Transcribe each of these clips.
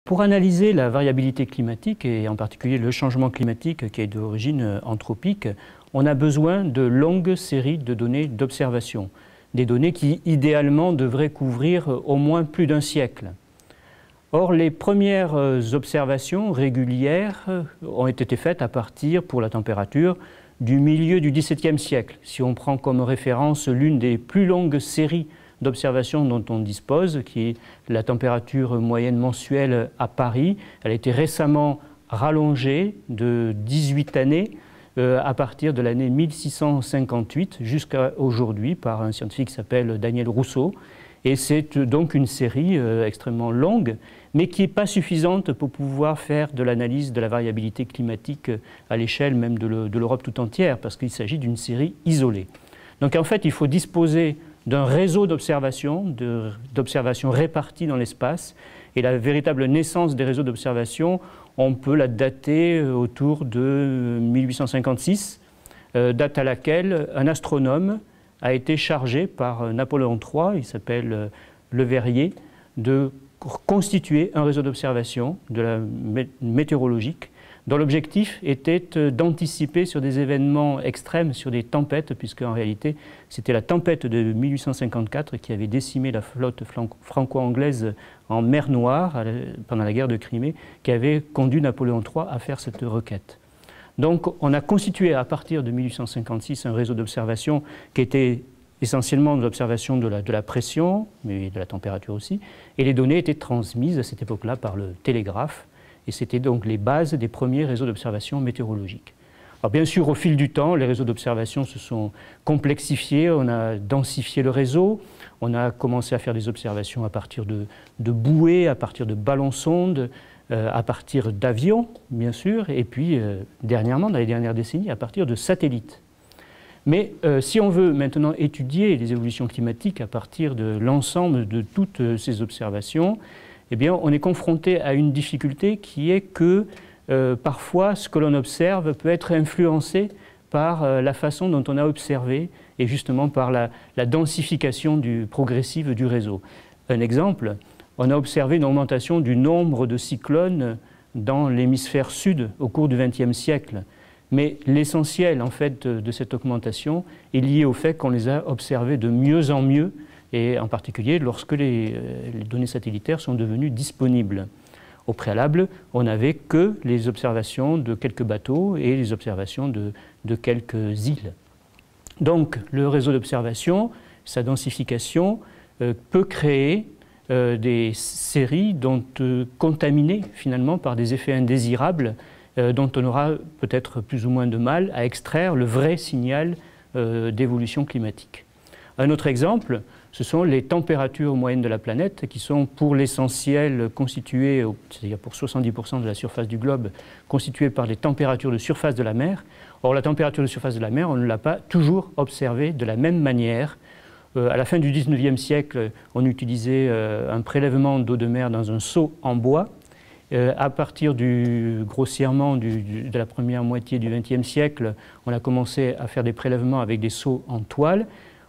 Pour analyser la variabilité climatique, et en particulier le changement climatique qui est d'origine anthropique, on a besoin de longues séries de données d'observation, des données qui idéalement devraient couvrir au moins plus d'un siècle. Or, les premières observations régulières ont été faites à partir, pour la température, du milieu du XVIIe siècle. Si on prend comme référence l'une des plus longues séries d'observations dont on dispose, qui est la température moyenne mensuelle à Paris, elle a été récemment rallongée de 18 années à partir de l'année 1658 jusqu'à aujourd'hui par un scientifique qui s'appelle Daniel Rousseau. Et c'est donc une série extrêmement longue, mais qui n'est pas suffisante pour pouvoir faire de l'analyse de la variabilité climatique à l'échelle même de l'Europe tout entière, parce qu'il s'agit d'une série isolée. Donc en fait, il faut disposer d'un réseau d'observations répartis dans l'espace. Et la véritable naissance des réseaux d'observation, on peut la dater autour de 1856, date à laquelle un astronome a été chargé par Napoléon III, il s'appelle Le Verrier, de constituer un réseau d'observation météorologique dont l'objectif était d'anticiper sur des événements extrêmes, sur des tempêtes, puisque en réalité c'était la tempête de 1854 qui avait décimé la flotte franco-anglaise en mer Noire pendant la guerre de Crimée, qui avait conduit Napoléon III à faire cette requête. Donc on a constitué à partir de 1856 un réseau d'observation qui était essentiellement de l'observation de la pression, mais de la température aussi, et les données étaient transmises à cette époque-là par le télégraphe, et c'était donc les bases des premiers réseaux d'observation météorologiques. Alors bien sûr, au fil du temps, les réseaux d'observation se sont complexifiés, on a densifié le réseau, on a commencé à faire des observations à partir de bouées, à partir de ballons-sondes, à partir d'avions, bien sûr, et puis dernièrement, dans les dernières décennies, à partir de satellites. Mais si on veut maintenant étudier les évolutions climatiques à partir de l'ensemble de toutes ces observations, eh bien, on est confronté à une difficulté qui est que parfois ce que l'on observe peut être influencé par la façon dont on a observé et justement par la densification progressive du réseau. Un exemple, on a observé une augmentation du nombre de cyclones dans l'hémisphère sud au cours du XXe siècle. Mais l'essentiel en fait de cette augmentation est lié au fait qu'on les a observés de mieux en mieux, et en particulier lorsque les données satellitaires sont devenues disponibles. Au préalable, on n'avait que les observations de quelques bateaux et les observations de quelques îles. Donc le réseau d'observation, sa densification, peut créer des séries contaminées finalement par des effets indésirables dont on aura peut-être plus ou moins de mal à extraire le vrai signal d'évolution climatique. Un autre exemple, ce sont les températures moyennes de la planète qui sont pour l'essentiel constituées, c'est-à-dire pour 70% de la surface du globe, constituées par les températures de surface de la mer. Or, la température de surface de la mer, on ne l'a pas toujours observée de la même manière. À la fin du XIXe siècle, on utilisait un prélèvement d'eau de mer dans un seau en bois. À partir grossièrement de la première moitié du XXe siècle, on a commencé à faire des prélèvements avec des seaux en toile.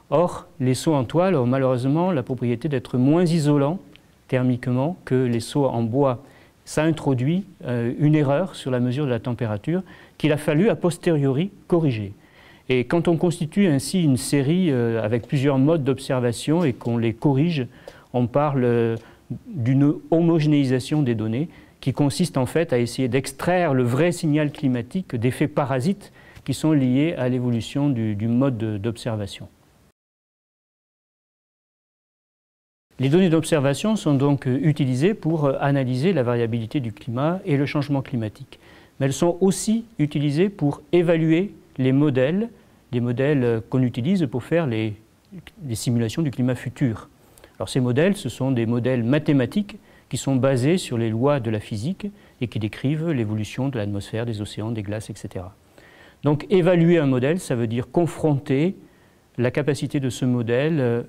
Or, les seaux en toile ont malheureusement la propriété d'être moins isolants thermiquement que les seaux en bois. Ça introduit une erreur sur la mesure de la température qu'il a fallu a posteriori corriger. Et quand on constitue ainsi une série avec plusieurs modes d'observation et qu'on les corrige, on parle d'une homogénéisation des données qui consiste en fait à essayer d'extraire le vrai signal climatique d'effets parasites qui sont liés à l'évolution du mode d'observation. Les données d'observation sont donc utilisées pour analyser la variabilité du climat et le changement climatique. Mais elles sont aussi utilisées pour évaluer les modèles qu'on utilise pour faire les simulations du climat futur. Alors ces modèles, ce sont des modèles mathématiques qui sont basés sur les lois de la physique et qui décrivent l'évolution de l'atmosphère, des océans, des glaces, etc. Donc évaluer un modèle, ça veut dire confronter la capacité de ce modèle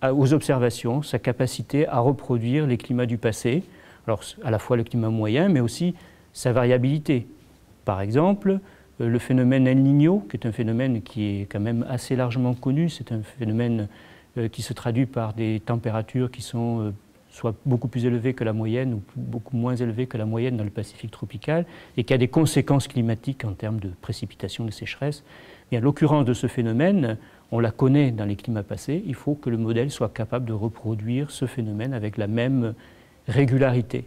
aux observations, sa capacité à reproduire les climats du passé, alors à la fois le climat moyen, mais aussi sa variabilité. Par exemple, le phénomène El Niño, qui est un phénomène qui est quand même assez largement connu, c'est un phénomène qui se traduit par des températures qui sont soit beaucoup plus élevé que la moyenne ou beaucoup moins élevé que la moyenne dans le Pacifique tropical et qui a des conséquences climatiques en termes de précipitations, de sécheresse. Et l'occurrence de ce phénomène, on la connaît dans les climats passés, il faut que le modèle soit capable de reproduire ce phénomène avec la même régularité.